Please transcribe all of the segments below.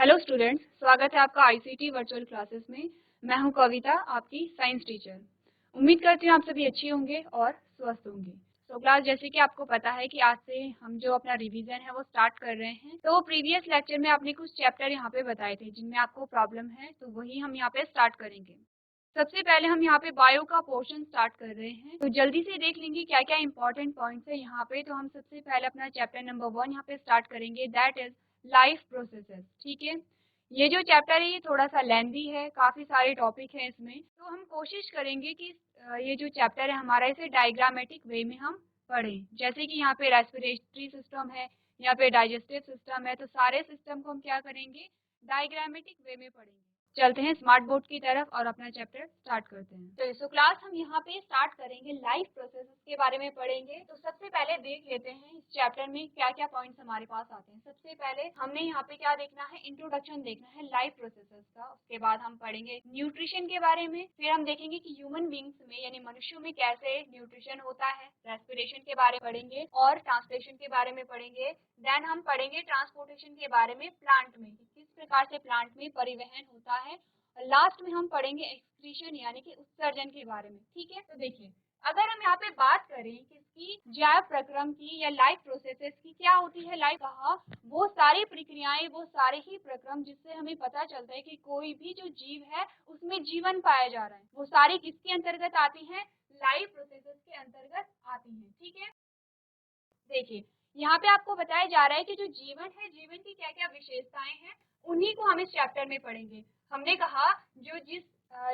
Hello students, स्वागत है आपका आईसीटी वर्चुअल क्लासेस में। मैं हूं कविता, आपकी साइंस टीचर। उम्मीद करती हूं आप सभी अच्छे होंगे और स्वस्थ होंगे। तो क्लास, जैसे कि आपको पता है कि आज से हम जो अपना रिवीजन है वो स्टार्ट कर रहे हैं। तो प्रीवियस लेक्चर में आपने कुछ चैप्टर यहाँ पे बताए थे जिनमें आपको प्रॉब्लम है, तो वही हम यहाँ पे स्टार्ट करेंगे। सबसे पहले हम यहाँ पे बायो का पोर्शन स्टार्ट कर रहे हैं, तो जल्दी से देख लेंगे क्या क्या इंपॉर्टेंट पॉइंट्स है यहाँ पे। तो हम सबसे पहले अपना चैप्टर नंबर 1 यहाँ पे स्टार्ट करेंगे, दैट इज लाइफ प्रोसेसेस। ठीक है, ये जो चैप्टर है ये थोड़ा सा लेंथी है, काफी सारे टॉपिक है इसमें, तो हम कोशिश करेंगे कि ये जो चैप्टर है हमारा इसे डायग्रामेटिक वे में हम पढ़ें। जैसे कि यहाँ पे रेस्पिरेटरी सिस्टम है, यहाँ पे डाइजेस्टिव सिस्टम है, तो सारे सिस्टम को हम क्या करेंगे, डायग्रामेटिक वे में पढ़ेंगे। चलते हैं स्मार्ट बोर्ड की तरफ और अपना चैप्टर स्टार्ट करते हैं। तो क्लास हम यहाँ पे स्टार्ट करेंगे, लाइफ प्रोसेसेस के बारे में पढ़ेंगे। तो सबसे पहले देख लेते हैं इस चैप्टर में क्या क्या पॉइंट्स हमारे पास आते हैं। सबसे पहले हमने यहाँ पे क्या देखना है, इंट्रोडक्शन देखना है लाइफ प्रोसेसेस का। उसके बाद हम पढ़ेंगे न्यूट्रिशन के बारे में, फिर हम देखेंगे कि ह्यूमन बींग्स में यानी मनुष्यों में कैसे न्यूट्रिशन होता है, रेस्पिरेशन के बारे में पढ़ेंगे और ट्रांसलेशन के बारे में पढ़ेंगे। देन हम पढ़ेंगे ट्रांसपोर्टेशन के बारे में, प्लांट में किस प्रकार से प्लांट में परिवहन होता है। लास्ट में हम पढ़ेंगे एक्सक्रीशन यानी कि उत्सर्जन के बारे में। ठीक है, तो देखिए, अगर हम यहाँ पे बात करें किसकी, जैव प्रक्रम की या लाइफ प्रोसेसेस की, क्या होती है लाइफ कहा, वो सारी प्रक्रियाएं, वो सारे ही प्रक्रम जिससे हमें पता चलता है कि कोई भी जो जीव है उसमें जीवन पाया जा रहा है, वो सारी किसके अंतर्गत आती हैं, लाइफ प्रोसेसेस के अंतर्गत आती हैं। ठीक है, देखिए यहाँ पे आपको बताया जा रहा है कि जो जीवन है, जीवन की क्या क्या विशेषताएं हैं, उन्हीं को हम इस चैप्टर में पढ़ेंगे। हमने कहा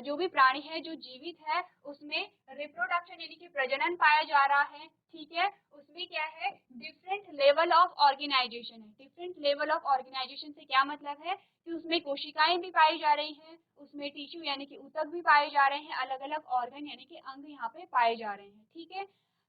जो भी प्राणी है जो जीवित है उसमें रिप्रोडक्शन यानी कि प्रजनन पाया जा रहा है। ठीक है, उसमें क्या है, डिफरेंट लेवल ऑफ ऑर्गेनाइजेशन है। डिफरेंट लेवल ऑफ ऑर्गेनाइजेशन से क्या मतलब है कि उसमें कोशिकाएं भी पाई जा रही हैं, उसमें टिश्यू यानी कि ऊतक भी पाए जा रहे हैं, अलग अलग ऑर्गन यानी कि अंग यहाँ पे पाए जा रहे हैं। ठीक है,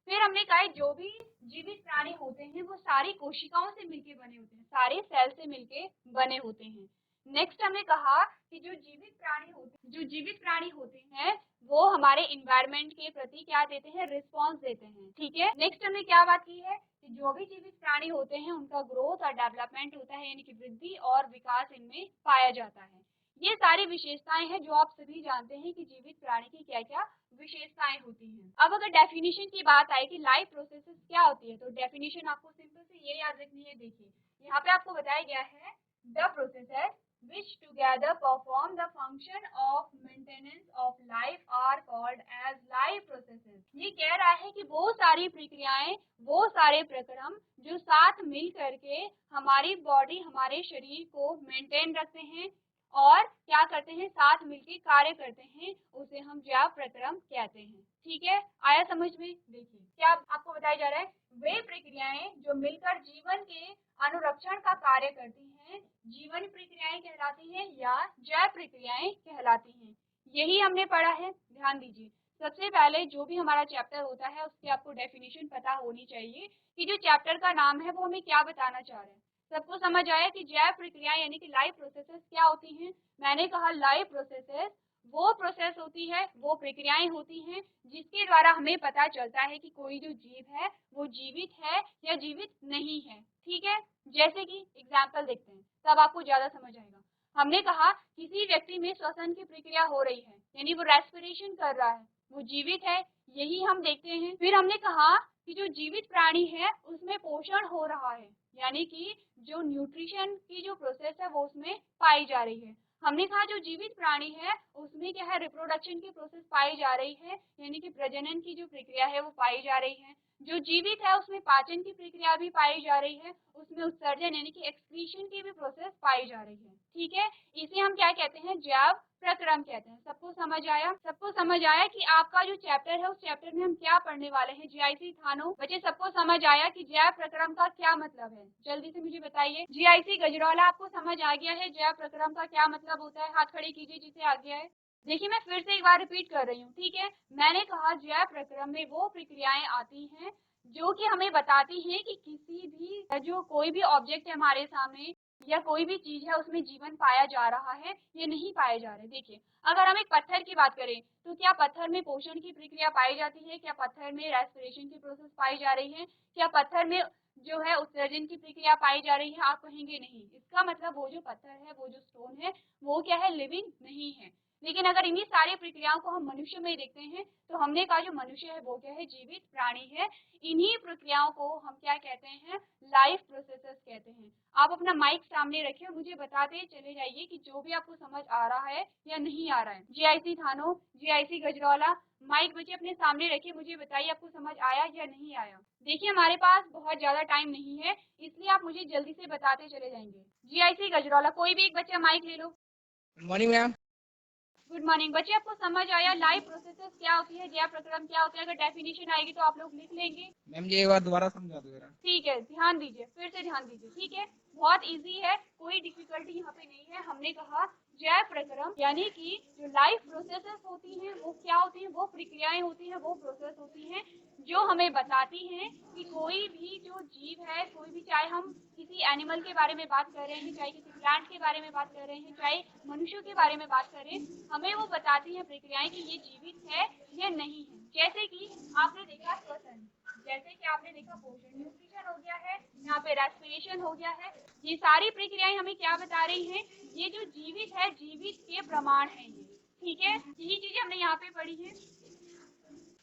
फिर हमने कहा जो भी जीवित प्राणी होते हैं वो सारी कोशिकाओं से मिलके बने होते हैं, सारे सेल से मिलके बने होते हैं। नेक्स्ट हमने कहा कि जो जीवित प्राणी होते हैं वो हमारे इन्वायरमेंट के प्रति क्या देते हैं, रिस्पॉन्स देते हैं। ठीक है, नेक्स्ट हमने क्या बात की है कि जो भी जीवित प्राणी होते हैं उनका ग्रोथ और डेवलपमेंट होता है यानी कि वृद्धि और विकास इनमें पाया जाता है। ये सारी विशेषताएं हैं जो आप सभी जानते हैं कि जीवित प्राणी की क्या क्या विशेषताएं होती हैं। अब अगर डेफिनेशन की बात आए कि लाइफ प्रोसेसेस क्या होती है, तो डेफिनेशन आपको सिंपल से ये याद रखनी है। देखिए यहाँ पे आपको बताया गया है, the processes which together perform the function of maintenance of life are called as life processes। ये कह रहा है कि वो सारी प्रक्रियाएं, वो सारे प्रक्रम जो साथ मिल करके हमारी बॉडी, हमारे शरीर को मेंटेन रखते हैं और क्या करते हैं, साथ मिलकर कार्य करते हैं, उसे हम जैव प्रक्रम कहते हैं। ठीक है, आया समझ में। देखिए क्या आपको बताया जा रहा है, वे प्रक्रियाएं जो मिलकर जीवन के अनुरक्षण का कार्य करती हैं जीवन प्रक्रियाएं कहलाती हैं या जैव प्रक्रियाएं कहलाती हैं। यही हमने पढ़ा है, ध्यान दीजिए। सबसे पहले जो भी हमारा चैप्टर होता है उसकी आपको डेफिनेशन पता होनी चाहिए कि जो चैप्टर का नाम है वो हमें क्या बताना चाह रहे हैं। सबको समझ आया कि जैव प्रक्रियाएं यानी कि लाइफ प्रोसेसेस क्या होती हैं। मैंने कहा लाइफ प्रोसेसेस वो प्रोसेस होती है, वो प्रक्रियाएं होती हैं जिसके द्वारा हमें पता चलता है कि कोई जो जीव है वो जीवित है या जीवित नहीं है। ठीक है, जैसे कि एग्जाम्पल देखते हैं तब आपको ज्यादा समझ आएगा। हमने कहा किसी व्यक्ति में श्वसन की प्रक्रिया हो रही है यानी वो रेस्पिरेशन कर रहा है, वो जीवित है, यही हम देखते हैं। फिर हमने कहा कि जो जीवित प्राणी है उसमें पोषण हो रहा है यानी कि जो न्यूट्रिशन की जो प्रोसेस है वो उसमें पाई जा रही है। हमने कहा जो जीवित प्राणी है उसमें क्या है, रिप्रोडक्शन की प्रोसेस पाई जा रही है यानी कि प्रजनन की जो प्रक्रिया है वो पाई जा रही है। जो जीवित है उसमें पाचन की प्रक्रिया भी पाई जा रही है, उसमें उत्सर्जन यानी कि एक्सक्रीशन की भी प्रोसेस पाई जा रही है। ठीक है, इसे हम क्या कहते हैं, जैव प्रक्रम कहते हैं। सबको समझ आया? सबको समझ आया कि आपका जो चैप्टर है उस चैप्टर में हम क्या पढ़ने वाले हैं, जीआईसी थानो। बच्चे सबको समझ आया कि जैव प्रक्रम का क्या मतलब है? जल्दी से मुझे बताइए। जीआईसी गजरौला, आपको समझ आ गया है जैव प्रक्रम का क्या मतलब होता है? हाथ खड़े कीजिए जिसे आ गया है। देखिए मैं फिर से एक बार रिपीट कर रही हूँ। ठीक है, मैंने कहा जैव प्रक्रम में वो प्रक्रियाएं आती हैं जो कि हमें बताती हैं कि किसी भी जो कोई भी ऑब्जेक्ट है हमारे सामने या कोई भी चीज है उसमें जीवन पाया जा रहा है या नहीं पाया जा रहा है। देखिए अगर हम एक पत्थर की बात करें तो क्या पत्थर में पोषण की प्रक्रिया पाई जाती है, क्या पत्थर में रेस्पिरेशन की प्रोसेस पाई जा रही है, क्या पत्थर में जो है उत्सर्जन की प्रक्रिया पाई जा रही है, आप कहेंगे नहीं। इसका मतलब वो जो पत्थर है, वो जो स्टोन है, वो क्या है, लिविंग नहीं है। लेकिन अगर इन्हीं सारी प्रक्रियाओं को हम मनुष्य में देखते हैं तो हमने कहा जो मनुष्य है वो क्या है, जीवित प्राणी है। इन्हीं प्रक्रियाओं को हम क्या कहते हैं, लाइफ प्रोसेसेस कहते हैं। आप अपना माइक सामने रखिए और मुझे बताते चले जाइए कि जो भी आपको समझ आ रहा है या नहीं आ रहा है। जीआईसी थानो, जीआईसी गजरौला, माइक बच्चे अपने सामने रखिए, मुझे बताइए आपको समझ आया या नहीं आया। देखिए हमारे पास बहुत ज्यादा टाइम नहीं है, इसलिए आप मुझे जल्दी से बताते चले जाएंगे। जीआईसी गजरौला, कोई भी एक बच्चा माइक ले लो। Good morning ma'am. Good morning बच्चे, आपको समझ आया लाइव प्रोसेसेस क्या होती है, जैव प्रक्रम क्या होता है? अगर डेफिनेशन आएगी तो आप लोग लिख लेंगे। मैम ये एक बार दोबारा समझा दो जरा। ठीक है, ध्यान दीजिए, फिर से ध्यान दीजिए, ठीक है। बहुत इजी है, कोई डिफिकल्टी यहाँ पे नहीं है। हमने कहा जैव प्रक्रम यानी कि जो लाइफ प्रोसेसेस होती हैं वो क्या होती हैं, वो प्रक्रियाएं होती हैं, वो प्रोसेस होती हैं जो हमें बताती हैं कि कोई भी जो जीव है, कोई भी, चाहे हम किसी एनिमल के बारे में बात कर रहे हैं, चाहे किसी प्लांट के बारे में बात कर रहे हैं, चाहे मनुष्यों के बारे में बात कर रहे हैं, हमें वो बताती हैं प्रक्रियाएं कि ये जीवित है या नहीं है। जैसे कि आपने देखा श्वसन, जैसे कि आपने देखा पोषण, न्यूट्रिशन हो गया है, यहाँ पे रेस्पिरेशन हो गया है। ये सारी प्रक्रियाएं हमें क्या बता रही हैं, ये जो जीवित है, जीवित के प्रमाण है ये, ठीक है। यही चीजें हमने यहाँ पे पढ़ी है।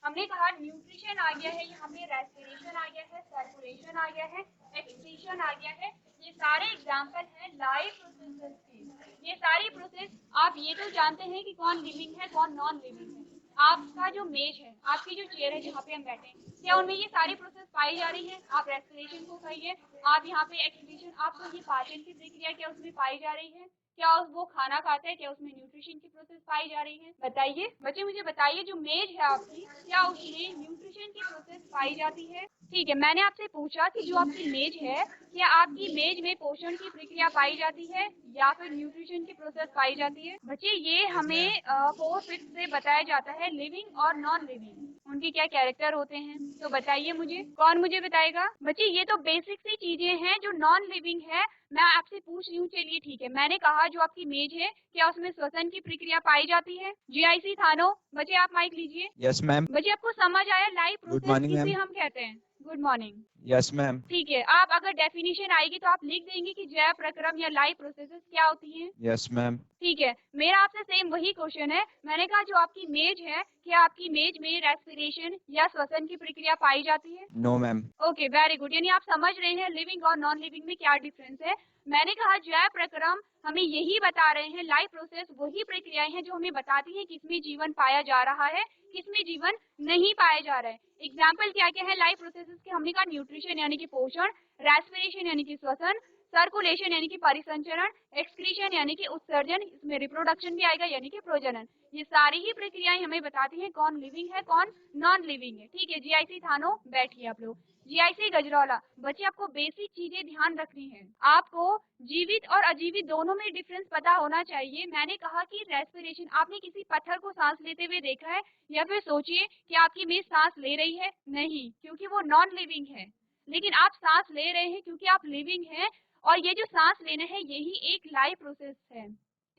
हमने कहा न्यूट्रिशन आ गया है, यहाँ पे रेस्पिरेशन आ गया है, सर्कुलेशन आ गया है, एक्सक्रीशन आ गया है। ये सारे एग्जाम्पल हैं लाइव प्रोसेसेस के। ये सारी प्रोसेस, आप ये तो जानते हैं कि कौन लिविंग है, कौन नॉन लिविंग है। आपका जो मेज है, आपकी जो चेयर है जहाँ पे हम बैठे हैं, क्या उनमें ये सारी प्रोसेस पाई जा रही है? आप रेस्पिरेशन को कहिए, आप यहाँ पे एक्सक्रीशन, आपको ये पाचन की प्रक्रिया क्या उसमें पाई जा रही है? क्या वो खाना खाता है, क्या उसमें न्यूट्रिशन की प्रोसेस पाई जा रही है? बताइए बच्चे, मुझे बताइए, जो मेज है आपकी, क्या उसमें न्यूट्रिशन की प्रोसेस पाई जाती है? ठीक है, मैंने आपसे पूछा कि जो आपकी मेज है, क्या आपकी मेज में पोषण की प्रक्रिया पाई जाती है या फिर न्यूट्रिशन की प्रोसेस पाई जाती है? बच्चे ये हमें 4/5 से बताया जाता है, लिविंग और नॉन लिविंग उनके क्या कैरेक्टर होते हैं। तो बताइए मुझे, कौन मुझे बताएगा? बच्चे ये तो बेसिक सी चीजें हैं जो नॉन लिविंग है, मैं आपसे पूछ रही हूँ। चलिए ठीक है, मैंने कहा जो आपकी मेज है, क्या उसमें श्वसन की प्रक्रिया पाई जाती है? जीआईसी थानो, बच्चे आप माइक लीजिए। Yes ma'am. बच्चे आपको समझ आया लाइव गुड प्रोसेस मॉर्निंग किसे मैम। हम कहते हैं? Good morning. Yes ma'am. ठीक है, आप अगर डेफिनेशन आएगी तो आप लिख देंगे कि जैव प्रक्रम या लाइव प्रोसेसेस क्या होती हैं? Yes ma'am. ठीक है, मेरा आपसे सेम वही क्वेश्चन है। मैंने कहा जो आपकी मेज है, क्या आपकी मेज में रेस्पिरेशन या श्वसन की प्रक्रिया पाई जाती है? No ma'am. Okay, very good. यानी आप समझ रहे हैं लिविंग और नॉन लिविंग में क्या डिफरेंस है। मैंने कहा जैव प्रक्रम हमें यही बता रहे हैं, लाइफ प्रोसेस वही प्रक्रियाएं हैं जो हमें बताती हैं किसमें जीवन पाया जा रहा है, किसमें जीवन नहीं पाया जा रहा है। एग्जाम्पल क्या क्या है लाइफ प्रोसेसेस के? हमने कहा न्यूट्रिशन यानी कि पोषण, रेस्पिरेशन यानी कि श्वसन, सर्कुलेशन यानी कि परिसंचरण, एक्सक्रीशन यानी कि उत्सर्जन, इसमें रिप्रोडक्शन भी आएगा यानी कि प्रजनन। ये सारी ही प्रक्रियाएं हमें बताती हैं कौन लिविंग है, कौन नॉन लिविंग है। ठीक है, जीआईसी थानो बैठिए आप लोग। जीआईसी गजरौला, बच्चे आपको बेसिक चीजें ध्यान रखनी है। आपको जीवित और अजीवित दोनों में डिफरेंस पता होना चाहिए। मैंने कहा कि रेस्पिरेशन, आपने किसी पत्थर को सांस लेते हुए देखा है? या फिर सोचिए कि आपकी मेज सांस ले रही है? नहीं, क्योंकि वो नॉन लिविंग है। लेकिन आप सांस ले रहे हैं क्योंकि आप लिविंग हैं, और ये जो सांस लेना है यही एक लाइफ प्रोसेस है।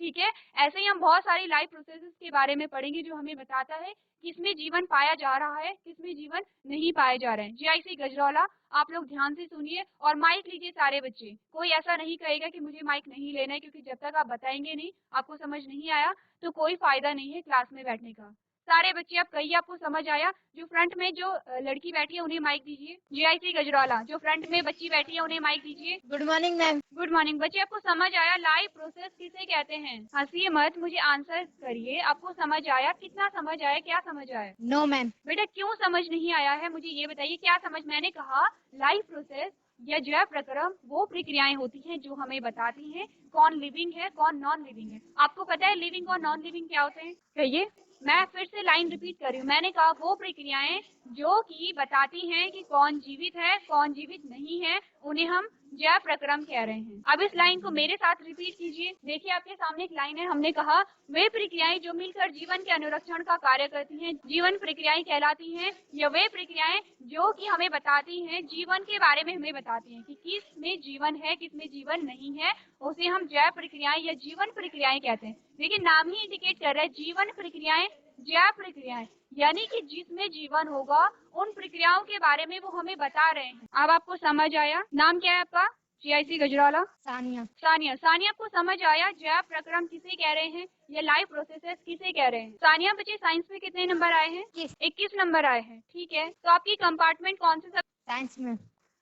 ठीक है, ऐसे ही हम बहुत सारी लाइफ प्रोसेसेस के बारे में पढ़ेंगे जो हमें बताता है किसमें जीवन पाया जा रहा है, किसमें जीवन नहीं पाया जा रहा है। जीआईसी गजरौला, आप लोग ध्यान से सुनिए और माइक लीजिए सारे बच्चे। कोई ऐसा नहीं कहेगा कि मुझे माइक नहीं लेना है, क्योंकि जब तक आप बताएंगे नहीं, आपको समझ नहीं आया, तो कोई फायदा नहीं है क्लास में बैठने का। सारे बच्चे आप कहिए आपको समझ आया। जो फ्रंट में जो लड़की बैठी है उन्हें माइक दीजिए। जीआईसी गजरौला, जो फ्रंट में बच्ची बैठी है उन्हें माइक दीजिए। Good morning ma'am. Good morning बच्चे, आपको समझ आया लाइव प्रोसेस किसे कहते हैं? हंसिए मत, मुझे आंसर करिए। आपको समझ आया? कितना समझ आया, क्या समझ आया? No ma'am. बेटा क्यों समझ नहीं आया है, मुझे ये बताइए, क्या समझ? मैंने कहा लाइव प्रोसेस या जैव प्रक्रम वो प्रक्रियाएं होती हैं जो हमें बताती हैं कौन लिविंग है, कौन नॉन लिविंग है। आपको पता है लिविंग और नॉन लिविंग क्या होते हैं? कहिए। मैं फिर से लाइन रिपीट कर रही हूँ। मैंने कहा वो प्रक्रियाएं जो कि बताती हैं कि कौन जीवित है, कौन जीवित नहीं है, उन्हें हम जैव प्रक्रम कह रहे हैं। अब इस लाइन को मेरे साथ रिपीट कीजिए। देखिए आपके सामने एक लाइन है। हमने कहा वे प्रक्रियाएं जो मिलकर जीवन के अनुरक्षण का कार्य करती हैं जीवन प्रक्रियाएं कहलाती हैं, या वे प्रक्रियाएं जो कि हमें बताती हैं, जीवन के बारे में हमें बताती हैं कि किस में जीवन है, किस में जीवन नहीं है, उसे हम जैव प्रक्रियाएं या जीवन प्रक्रियाएं कहते हैं। देखिए नाम ही इंडिकेट कर रहा है जीवन प्रक्रियाएं जैव प्रक्रियाएं, यानी कि जिसमें जीवन होगा उन प्रक्रियाओं के बारे में वो हमें बता रहे हैं। अब आपको समझ आया? नाम क्या है आपका? GIC गजराला। सानिया। सानिया आपको समझ आया जैव प्रक्रम किसे कह रहे हैं या लाइफ प्रोसेसेस किसे कह रहे हैं? सानिया बच्चे साइंस में कितने नंबर आए हैं? 21 नंबर आए हैं। ठीक है, तो आपकी कंपार्टमेंट कौन से? साइंस में।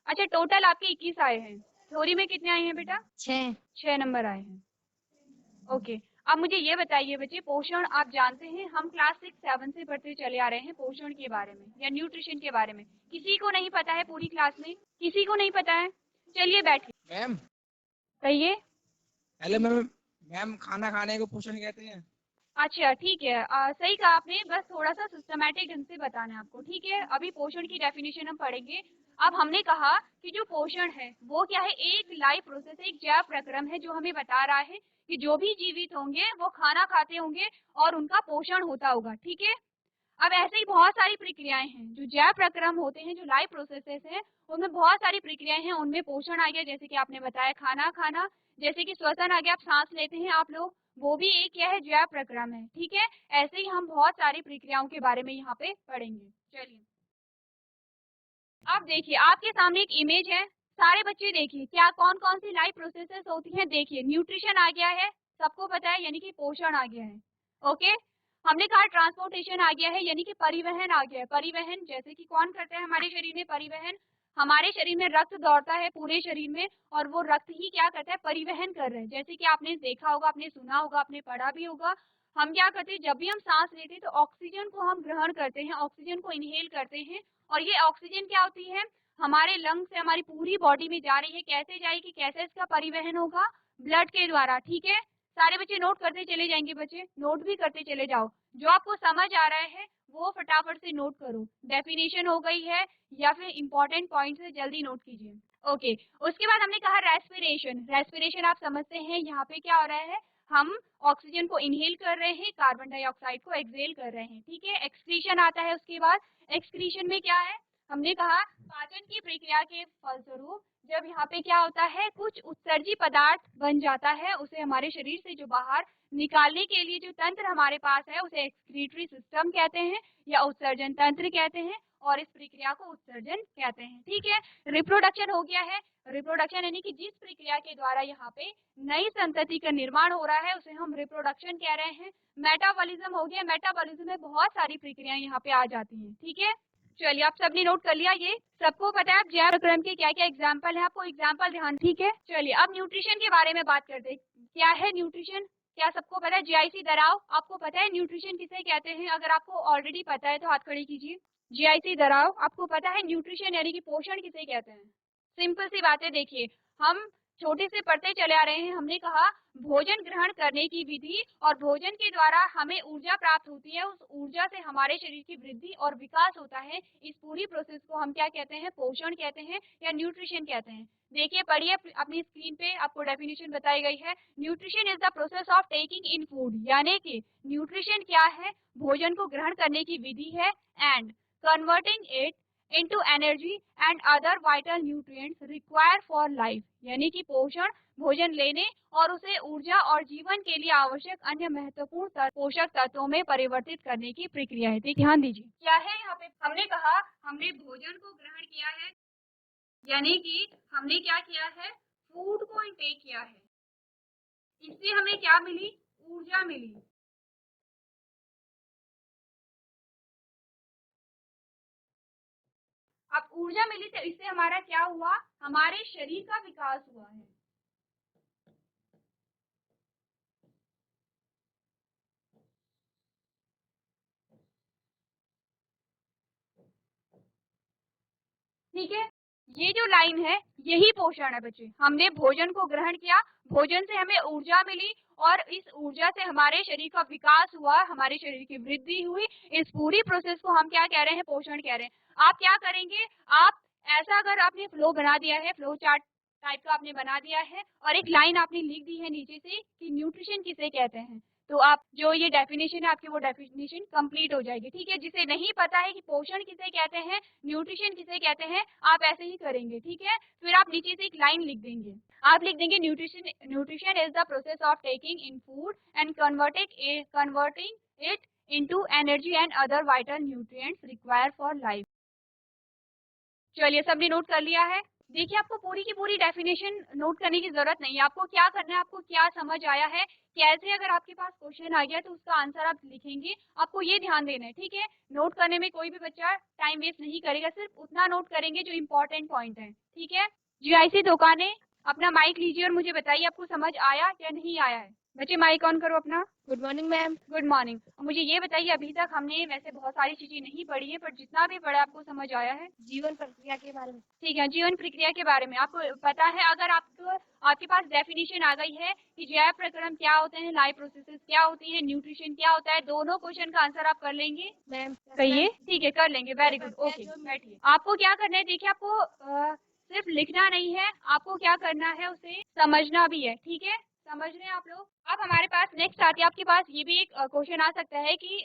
अच्छा, टोटल आपके 21 आए हैं। थ्योरी में कितने आए हैं बेटा? 6 नंबर आए हैं। ओके, अब मुझे ये बताइए बच्चे, पोषण आप जानते हैं, हम क्लास 6-7 से पढ़ते चले आ रहे हैं पोषण के बारे में या न्यूट्रिशन के बारे में। किसी को नहीं पता है पूरी क्लास में? किसी को नहीं पता है? चलिए बैठिए। मैम कहिए। Hello ma'am. मैम खाना खाने को पोषण कहते हैं। अच्छा ठीक है, सही कहा आपने, बस थोड़ा सा सिस्टमैटिक ढंग से बताना है आपको। ठीक है, अभी पोषण की डेफिनेशन हम पढ़ेंगे। अब हमने कहा कि जो पोषण है वो क्या है? एक लाइफ प्रोसेस, एक जैव प्रक्रम है जो हमें बता रहा है कि जो भी जीवित होंगे वो खाना खाते होंगे और उनका पोषण होता होगा। ठीक है, अब ऐसे ही बहुत सारी प्रक्रियाएं हैं जो जैव प्रक्रम होते हैं, जो लाइफ प्रोसेसेस हैं, उनमें बहुत सारी प्रक्रियाएं हैं। उनमें पोषण आ गया, जैसे कि आपने बताया खाना खाना, जैसे कि श्वसन आ गया, आप सांस लेते हैं आप लोग, वो भी एक क्या है? जैव प्रक्रम है। ठीक है, ऐसे ही हम बहुत सारी प्रक्रियाओं के बारे में यहाँ पे पढ़ेंगे। चलिए, अब देखिए आपके सामने एक इमेज है, सारे बच्चे देखिए क्या कौन कौन सी लाइफ प्रोसेसेस होती हैं। देखिए न्यूट्रिशन आ गया है, सबको पता है, यानी कि पोषण आ गया है। ओके, हमने कहा ट्रांसपोर्टेशन आ गया है, यानी कि परिवहन आ गया है। परिवहन जैसे कि कौन करता है हमारे शरीर में परिवहन? हमारे शरीर में रक्त दौड़ता है पूरे शरीर में, और वो रक्त ही क्या करता है? परिवहन कर रहे हैं। जैसे कि आपने देखा होगा, आपने सुना होगा, आपने पढ़ा भी होगा, हम क्या करते हैं जब भी हम सांस लेते हैं तो ऑक्सीजन को हम ग्रहण करते हैं, ऑक्सीजन को इनहेल करते हैं, और ये ऑक्सीजन क्या होती है? हमारे लंग से हमारी पूरी बॉडी में जा रही है। कैसे जाएगी, कैसे इसका परिवहन होगा? ब्लड के द्वारा। ठीक है, सारे बच्चे नोट करते चले जाएंगे, बच्चे नोट भी करते चले जाओ। जो आपको समझ आ रहा है वो फटाफट से नोट करो। डेफिनेशन हो गई है या फिर इंपॉर्टेंट पॉइंट्स है, जल्दी नोट कीजिए। ओके, उसके बाद हमने कहा रेस्पिरेशन। रेस्पिरेशन आप समझते हैं, यहाँ पे क्या हो रहा है? हम ऑक्सीजन को इनहेल कर रहे हैं, कार्बन डाइऑक्साइड को एक्सहेल कर रहे हैं। ठीक है, एक्सक्रीशन आता है उसके बाद। एक्सक्रीशन में क्या है? हमने कहा पाचन की प्रक्रिया के फलस्वरूप जब यहाँ पे क्या होता है? कुछ उत्सर्जी पदार्थ बन जाता है, उसे हमारे शरीर से जो बाहर निकालने के लिए जो तंत्र हमारे पास है उसे एक्सक्रीटरी सिस्टम कहते हैं या उत्सर्जन तंत्र कहते हैं, और इस प्रक्रिया को उत्सर्जन कहते हैं। ठीक है, रिप्रोडक्शन हो गया है। रिप्रोडक्शन यानी कि जिस प्रक्रिया के द्वारा यहाँ पे नई संतति का निर्माण हो रहा है उसे हम रिप्रोडक्शन कह रहे हैं। मेटाबॉलिज्म हो गया। मेटाबॉलिज्म में बहुत सारी प्रक्रियाएं यहाँ पे आ जाती हैं। ठीक है, चलिए आप सबने नोट कर लिया, ये सबको पता है। अब जैव प्रक्रम के क्या क्या एग्जाम्पल है, आपको एग्जाम्पल ध्यान। ठीक है, चलिए अब न्यूट्रिशन के बारे में बात करते हैं। क्या है न्यूट्रिशन? क्या सबको पता है? GIC दराव, आपको पता है न्यूट्रिशन किसे कहते हैं? अगर आपको ऑलरेडी पता है तो हाथ खड़े कीजिए। GIC दराव आपको पता है? न्यूट्रिशन यानी कि पोषण किसे कहते हैं? सिंपल सी बात है, देखिए हम छोटे से पढ़ते चले आ रहे हैं। हमने कहा भोजन ग्रहण करने की विधि, और भोजन के द्वारा हमें ऊर्जा प्राप्त होती है, उस ऊर्जा से हमारे शरीर की वृद्धि और विकास होता है। इस पूरी प्रोसेस को हम क्या कहते हैं? पोषण कहते हैं या न्यूट्रिशन कहते हैं। देखिए पढ़िए अपनी स्क्रीन पे, आपको डेफिनेशन बताई गई है। Nutrition is the process of taking in food, यानी कि न्यूट्रिशन क्या है? भोजन को ग्रहण करने की विधि है, and converting it into energy and other vital nutrients required for life, यानी कि पोषण भोजन लेने और उसे ऊर्जा और जीवन के लिए आवश्यक अन्य महत्वपूर्ण पोषक तत्वों में परिवर्तित करने की प्रक्रिया है। ध्यान दीजिए क्या है यहाँ पे? हमने कहा हमने भोजन को ग्रहण किया है, यानी कि हमने क्या किया है? फूड को इंटेक किया है, इससे हमें क्या मिली? ऊर्जा मिली। अब ऊर्जा मिली तो इससे हमारा क्या हुआ? हमारे शरीर का विकास हुआ है। ठीक है, ये जो लाइन है यही पोषण है बच्चे। हमने भोजन को ग्रहण किया, भोजन से हमें ऊर्जा मिली, और इस ऊर्जा से हमारे शरीर का विकास हुआ, हमारे शरीर की वृद्धि हुई। इस पूरी प्रोसेस को हम क्या कह रहे हैं? पोषण कह रहे हैं। आप क्या करेंगे? आप ऐसा अगर आपने फ्लो बना दिया है, फ्लो चार्ट टाइप का आपने बना दिया है, और एक लाइन आपने लिख दी है नीचे से कि न्यूट्रिशन किसे कहते हैं, तो आप जो ये डेफिनेशन है आपकी, वो डेफिनेशन कंप्लीट हो जाएगी। ठीक है, जिसे नहीं पता है कि पोषण किसे कहते हैं, न्यूट्रिशन किसे कहते हैं, आप ऐसे ही करेंगे। ठीक है, फिर आप नीचे से एक लाइन लिख देंगे। आप लिख देंगे nutrition is the process of taking in food and converting it into energy and other vital nutrients required for life। चलिए सबने नोट कर लिया है। देखिए आपको पूरी की पूरी डेफिनेशन नोट करने की जरूरत नहीं है। आपको क्या करना है, आपको क्या समझ आया है, कैसे अगर आपके पास क्वेश्चन आ गया तो उसका आंसर आप लिखेंगे, आपको ये ध्यान देना है, ठीक है। नोट करने में कोई भी बच्चा टाइम वेस्ट नहीं करेगा, सिर्फ उतना नोट करेंगे जो इम्पोर्टेंट पॉइंट है, ठीक है। जीआईसी दुकानें, अपना माइक लीजिए और मुझे बताइए आपको समझ आया या नहीं आया है। बच्चे माइक ऑन करो अपना। Good morning ma'am. Good morning. मुझे ये बताइए, अभी तक हमने वैसे बहुत सारी चीजें नहीं पढ़ी है, पर जितना भी पढ़ा आपको समझ आया है? जीवन प्रक्रिया के बारे में। ठीक है, जीवन प्रक्रिया के बारे में आपको पता है। अगर आपको आपके पास डेफिनेशन आ गई है कि जैव प्रक्रम क्या होते हैं, लाइफ प्रोसेसेस क्या होती है, न्यूट्रिशन क्या होता है, दोनों क्वेश्चन का आंसर आप कर लेंगे मैम कहिए। ठीक है, कर लेंगे, वेरी गुड, ओके बैठिए। आपको क्या करना है, देखिए आपको सिर्फ लिखना नहीं है, आपको क्या करना है, उसे समझना भी है, ठीक है। समझ रहे हैं आप लोग? अब हमारे पास नेक्स्ट आती है, आपके पास ये भी एक क्वेश्चन आ सकता है कि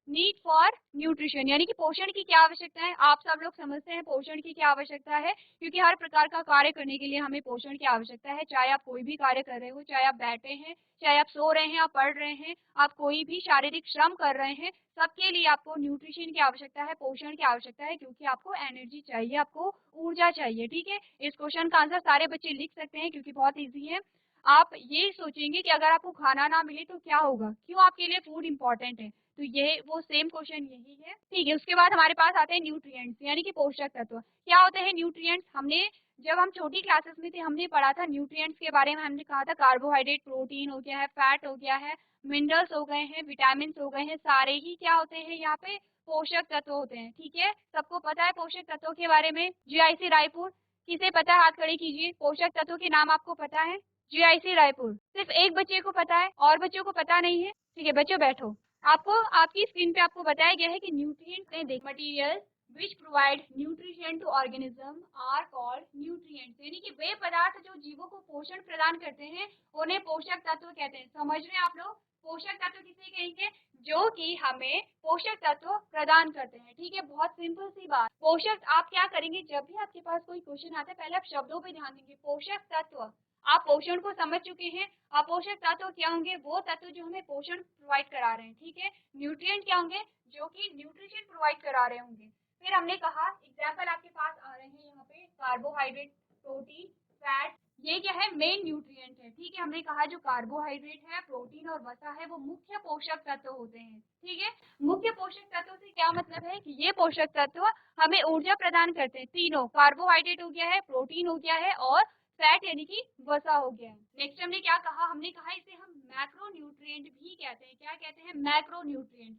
नीड फॉर न्यूट्रिशन, यानी कि पोषण की क्या आवश्यकता है। आप सब लोग समझते हैं पोषण की क्या आवश्यकता है, क्योंकि हर प्रकार का कार्य करने के लिए हमें पोषण की आवश्यकता है। चाहे आप कोई भी कार्य कर रहे हो, चाहे आप बैठे हैं, चाहे आप सो रहे हैं, आप पढ़ रहे हैं, आप कोई भी शारीरिक श्रम कर रहे हैं, सबके लिए आपको न्यूट्रिशन की आवश्यकता है, पोषण की आवश्यकता है, क्योंकि आपको एनर्जी चाहिए, आपको ऊर्जा चाहिए, ठीक है। इस क्वेश्चन का आंसर सारे बच्चे लिख सकते हैं क्योंकि बहुत ईजी है। आप ये सोचेंगे कि अगर आपको खाना ना मिले तो क्या होगा, क्यों आपके लिए फूड इंपॉर्टेंट है, तो ये वो सेम क्वेश्चन यही है, ठीक है। उसके बाद हमारे पास आते हैं न्यूट्रिएंट्स, यानी कि पोषक तत्व। क्या होते हैं न्यूट्रिएंट्स? हमने जब हम छोटी क्लासेस में थे हमने पढ़ा था न्यूट्रिएंट्स के बारे में। हमने कहा था कार्बोहाइड्रेट, प्रोटीन हो गया है, फैट हो गया है, मिनरल्स हो गए हैं, विटामिन हो गए हैं, सारे ही क्या होते हैं यहाँ पे पोषक तत्व होते हैं, ठीक है। सबको पता है पोषक तत्वों के बारे में। जीआईसी रायपुर, किसे पता है हाथ खड़े कीजिए। पोषक तत्वों के नाम आपको पता है? जीआईसी रायपुर सिर्फ एक बच्चे को पता है और बच्चों को पता नहीं है, ठीक है। बच्चों बैठो। आपको आपकी स्क्रीन पे आपको बताया गया है कि nutrients material which provide nutrition to organism are called nutrients, यानी कि वे पदार्थ जो जीवों को पोषण प्रदान करते हैं उन्हें पोषक तत्व कहते हैं। समझ रहे हैं आप लोग? पोषक तत्व किसे कहेंगे? जो कि हमें पोषक तत्व प्रदान करते हैं, ठीक है। बहुत सिंपल सी बात। पोषक, आप क्या करेंगे जब भी आपके पास कोई क्वेश्चन आता है, पहले आप शब्दों पे ध्यान देंगे। पोषक तत्व, आप पोषण को समझ चुके हैं। अपोषक तत्व क्या होंगे? वो तत्व जो हमें पोषण प्रोवाइड करा रहे हैं, ठीक है। न्यूट्रिएंट क्या होंगे? जो कि न्यूट्रिशन प्रोवाइड करा रहे होंगे। फिर हमने कहा एग्जाम्पल आपके पास आ रहे हैं यहाँ पे, कार्बोहाइड्रेट, प्रोटीन, फैट, ये क्या है? मेन न्यूट्रिएंट है, ठीक है। हमने कहा जो कार्बोहाइड्रेट है, प्रोटीन और वसा है वो मुख्य पोषक तत्व होते हैं, ठीक है। मुख्य पोषक तत्व से क्या मतलब है कि ये पोषक तत्व हमें ऊर्जा प्रदान करते हैं। तीनों, कार्बोहाइड्रेट हो गया है, प्रोटीन हो गया है और फैट यानी कि वसा हो गया है। नेक्स्ट हमने क्या कहा? हमने कहा इसे हम मैक्रो न्यूट्रिएंट भी कहते हैं। क्या कहते हैं? Macro nutrient.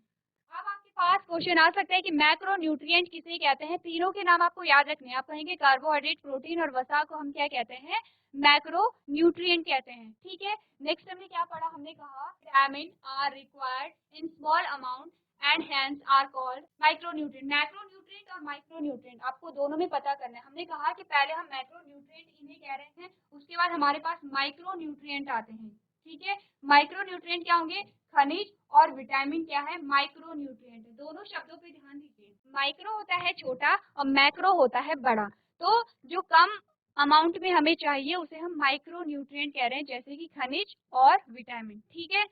अब आपके पास क्वेश्चन आ सकता है कि मैक्रो न्यूट्रिएंट किसे कहते हैं। तीनों के नाम आपको याद रखने हैं। आप कहेंगे कार्बोहाइड्रेट, प्रोटीन और वसा को हम क्या कहते हैं? मैक्रो न्यूट्रिएंट कहते हैं, ठीक है। नेक्स्ट हमने क्या पढ़ा? हमने कहा vitamin are required in small amount and hence are called micronutrient. Macronutrient और माइक्रोन्यूट्रिएंट आपको दोनों में पता करना है। हमने कहा कि पहले हम मैक्रोन्यूट्रिएंट इन्हें कह रहे हैं, उसके बाद हमारे पास माइक्रोन्यूट्रिएंट आते हैं, ठीक है। माइक्रोन्यूट्रिएंट क्या होंगे? खनिज, और विटामिन क्या है? माइक्रोन्यूट्रिएंट। दोनों शब्दों पे ध्यान दीजिए। माइक्रो होता है छोटा और मैक्रो होता है बड़ा। तो जो कम अमाउंट में हमें चाहिए उसे हम माइक्रोन्यूट्रिएंट कह रहे हैं, जैसे कि खनिज और विटामिन, ठीक है।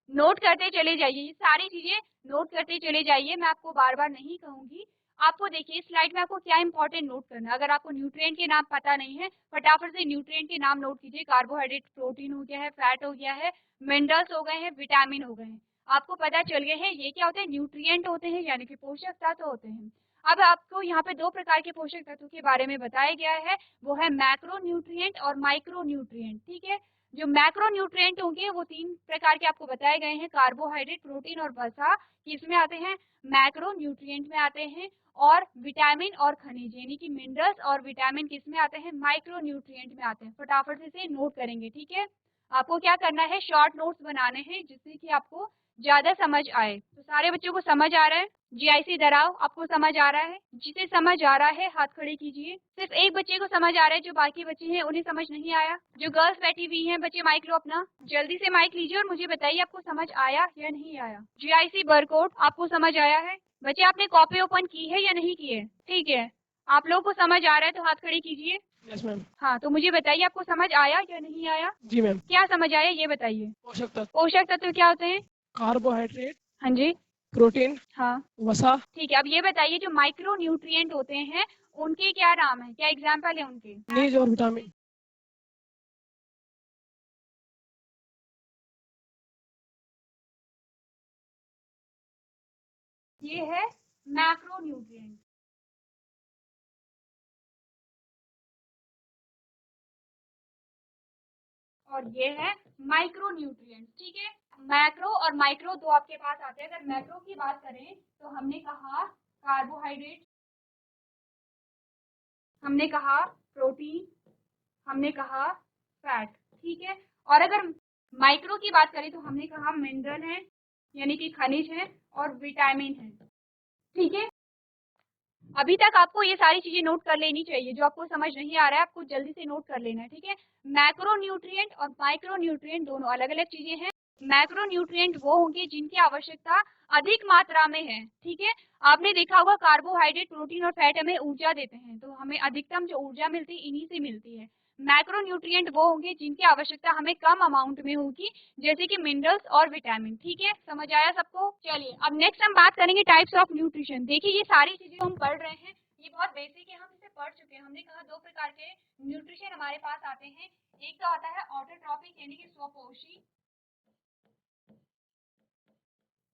नोट करते चले जाइए, ये सारी चीजें नोट करते चले जाइए, मैं आपको बार बार नहीं कहूंगी। आपको देखिए स्लाइड में आपको क्या इंपॉर्टेंट नोट करना है। अगर आपको न्यूट्रिएंट के नाम पता नहीं है, फटाफट से न्यूट्रिएंट के नाम नोट कीजिए। कार्बोहाइड्रेट, प्रोटीन हो गया है, फैट हो गया है, मिनरल्स हो गए हैं, विटामिन हो गए हैं। आपको पता चल गए हैं ये क्या होते हैं? न्यूट्रिएंट होते हैं, यानी कि पोषक तत्व होते हैं। अब आपको यहाँ पे दो प्रकार के पोषक तत्व के बारे में बताया गया है, वो है मैक्रो न्यूट्रिएंट और माइक्रो न्यूट्रिएंट, ठीक है। जो मैक्रो न्यूट्रिएंट होंगे वो तीन प्रकार के आपको बताए गए हैं, कार्बोहाइड्रेट, प्रोटीन और वसा, किसमें आते हैं? मैक्रो न्यूट्रिएंट में आते हैं। और विटामिन और खनिज यानी कि मिनरल्स और विटामिन किसमें आते हैं? माइक्रो न्यूट्रिएंट में आते हैं। फटाफट से इसे नोट करेंगे, ठीक है। आपको क्या करना है? शॉर्ट नोट्स बनाने हैं जिससे कि आपको ज्यादा समझ आए। तो सारे बच्चों को समझ आ रहा है? जीआईसी दराव आपको समझ आ रहा है? जिसे समझ आ रहा है हाथ खड़े कीजिए। सिर्फ एक बच्चे को समझ आ रहा है, जो बाकी बच्चे हैं उन्हें समझ नहीं आया। जो गर्ल्स बैठी हुई हैं, बच्चे माइक लो अपना, जल्दी से माइक लीजिए और मुझे बताइए आपको समझ आया या नहीं आया। जीआईसी बरकोड आपको समझ आया है? बच्चे आपने कॉपी ओपन की है या नहीं की है? ठीक है, आप लोगों को समझ आ रहा है तो हाथ खड़े कीजिए। Yes ma'am. हाँ, तो मुझे बताइए आपको समझ आया या नहीं आया। जी मैम। क्या समझ आया ये बताइए। पोषक तत्व। पोषक तत्व क्या होते हैं? कार्बोहाइड्रेट, हाँ जी, प्रोटीन, हाँ वसा, ठीक है। अब ये बताइए जो माइक्रो न्यूट्रिएंट होते हैं उनके क्या नाम है, क्या एग्जाम्पल है उनके? खनिज और विटामिन। ये है मैक्रो न्यूट्रिएंट और ये है माइक्रो न्यूट्रिएंट। ठीक है, मैक्रो और माइक्रो दो आपके पास आते हैं। अगर मैक्रो की बात करें तो हमने कहा कार्बोहाइड्रेट, हमने कहा प्रोटीन, हमने कहा फैट। ठीक है, और अगर माइक्रो की बात करें तो हमने कहा मिनरल है यानी कि खनिज है और विटामिन है। ठीक है, अभी तक आपको ये सारी चीजें नोट कर लेनी चाहिए। जो आपको समझ नहीं आ रहा है आपको जल्दी से नोट कर लेना है। ठीक है, मैक्रो न्यूट्रिएंट और माइक्रो न्यूट्रिएंट दोनों अलग अलग चीजें हैं। मैक्रो न्यूट्रिएंट वो होंगे जिनकी आवश्यकता अधिक मात्रा में है। ठीक है, आपने देखा होगा कार्बोहाइड्रेट, प्रोटीन और फैट हमें ऊर्जा देते हैं, तो हमें अधिकतम जो ऊर्जा मिलती है इन्हीं से मिलती है। मैक्रो न्यूट्रिएंट वो होंगे जिनकी आवश्यकता हमें कम अमाउंट में होगी, जैसे कि मिनरल्स और विटामिन। ठीक है, समझ आया सबको? चलिए अब नेक्स्ट हम बात करेंगे टाइप्स ऑफ न्यूट्रिशन। देखिए ये सारी चीजें हम पढ़ रहे हैं, ये बहुत बेसिक है, हम इसे पढ़ चुके हैं। हमने कहा दो प्रकार के न्यूट्रिशन हमारे पास आते हैं, एक तो आता है ऑटोट्रॉपिक यानी कि स्वपोषी,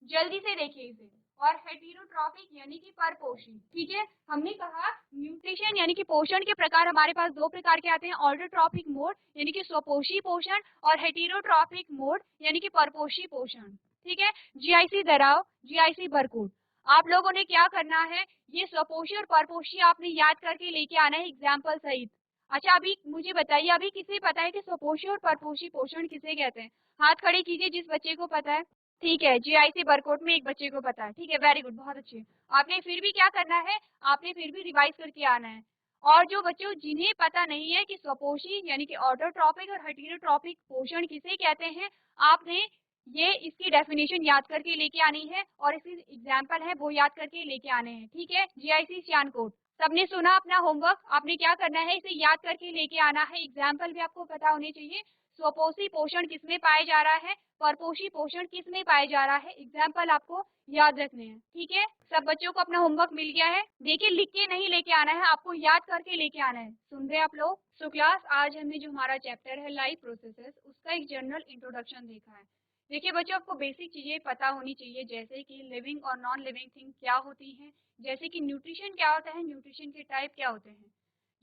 जल्दी से देखिए इसे, और हेटेरोट्रॉपिक यानी कि परपोषी। ठीक है, हमने कहा न्यूट्रिशन यानी कि पोषण के प्रकार हमारे पास दो प्रकार के आते हैं, ऑटोट्रॉपिक मोड यानी कि स्वपोषी पोषण और हेटेरोट्रॉपिक मोड यानी कि परपोषी पोषण। ठीक है, जीआईसी दोहराओ, जीआईसी बरकूट। आप लोगों ने क्या करना है, ये स्वपोषी और परपोषी आपने याद करके लेके आना है एग्जाम्पल सहित। अच्छा अभी मुझे बताइए, अभी किसे पता है कि स्वपोषी और परपोषी पोषण किसे कहते हैं? हाथ खड़े कीजिए जिस बच्चे को पता है। ठीक है, जीआईसी बरकोट में एक बच्चे को पता है। ठीक है, वेरी गुड, बहुत अच्छे। आपने फिर भी क्या करना है, आपने फिर भी रिवाइज करके आना है। और जो बच्चों जिन्हें पता नहीं है कि स्वपोषी यानी कि ऑटोट्रॉपिक और हेटेरोट्रॉपिक पोषण किसे कहते हैं, आपने ये इसकी डेफिनेशन याद करके लेके आनी है और इसकी एग्जाम्पल है वो याद करके लेके आने हैं। ठीक है, जीआईसी सियानकोट, सबने सुना अपना होमवर्क? आपने क्या करना है, इसे याद करके लेके आना है, एग्जाम्पल भी आपको पता होने चाहिए। स्वपोषी पोषण किसमें पाया जा रहा है, परपोषी पोषण किसमें पाया जा रहा है, एग्जाम्पल आपको याद रखने हैं। ठीक है, सब बच्चों को अपना होमवर्क मिल गया है? देखिए लिख के नहीं लेके आना है, आपको याद करके लेके आना है। सुन रहे आप लोग? सो क्लास, आज हमने जो हमारा चैप्टर है लाइफ प्रोसेसेस, उसका एक जनरल इंट्रोडक्शन देखा है। देखिए बच्चों, आपको बेसिक चीजें पता होनी चाहिए, जैसे कि लिविंग और नॉन लिविंग थिंग क्या होती हैं, जैसे कि न्यूट्रिशन क्या होता है, न्यूट्रिशन के टाइप क्या होते हैं।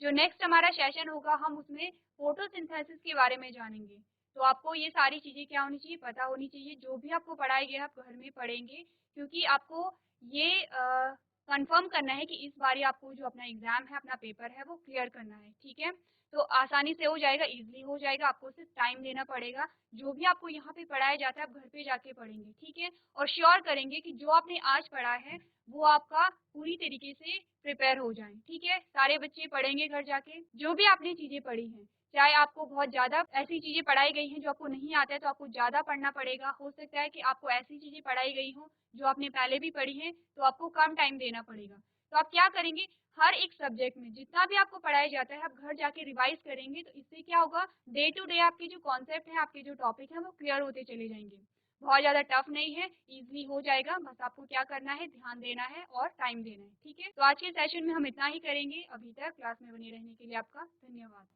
जो नेक्स्ट हमारा सेशन होगा हम उसमें फोटोसिंथेसिस के बारे में जानेंगे। तो आपको ये सारी चीजें क्या होनी चाहिए, पता होनी चाहिए। जो भी आपको पढ़ाई गया आप घर में पढ़ेंगे, क्योंकि आपको ये कंफर्म करना है कि इस बार आपको जो अपना एग्जाम है, अपना पेपर है, वो क्लियर करना है। ठीक है, तो आसानी से हो जाएगा, इजीली हो जाएगा, आपको सिर्फ टाइम देना पड़ेगा। जो भी आपको यहाँ पे पढ़ाया जाता है आप घर पे जाके पढ़ेंगे। ठीक है, और श्योर करेंगे कि जो आपने आज पढ़ा है वो आपका पूरी तरीके से प्रिपेयर हो जाए। ठीक है, सारे बच्चे पढ़ेंगे घर जाके जो भी आपने चीजें पढ़ी हैं। चाहे आपको बहुत ज्यादा ऐसी चीजें पढ़ाई गई हैं जो आपको नहीं आता है तो आपको ज्यादा पढ़ना पड़ेगा, हो सकता है कि आपको ऐसी चीजें पढ़ाई गई हो जो आपने पहले भी पढ़ी हैं तो आपको कम टाइम देना पड़ेगा। तो आप क्या करेंगे, हर एक सब्जेक्ट में जितना भी आपको पढ़ाया जाता है आप घर जाके रिवाइज करेंगे, तो इससे क्या होगा, डे टू डे आपके जो कॉन्सेप्ट है, आपके जो टॉपिक है वो क्लियर होते चले जाएंगे। बहुत ज्यादा टफ नहीं है, इजीली हो जाएगा। बस आपको क्या करना है, ध्यान देना है और टाइम देना है। ठीक है, तो आज के सेशन में हम इतना ही करेंगे। अभी तक क्लास में बने रहने के लिए आपका धन्यवाद।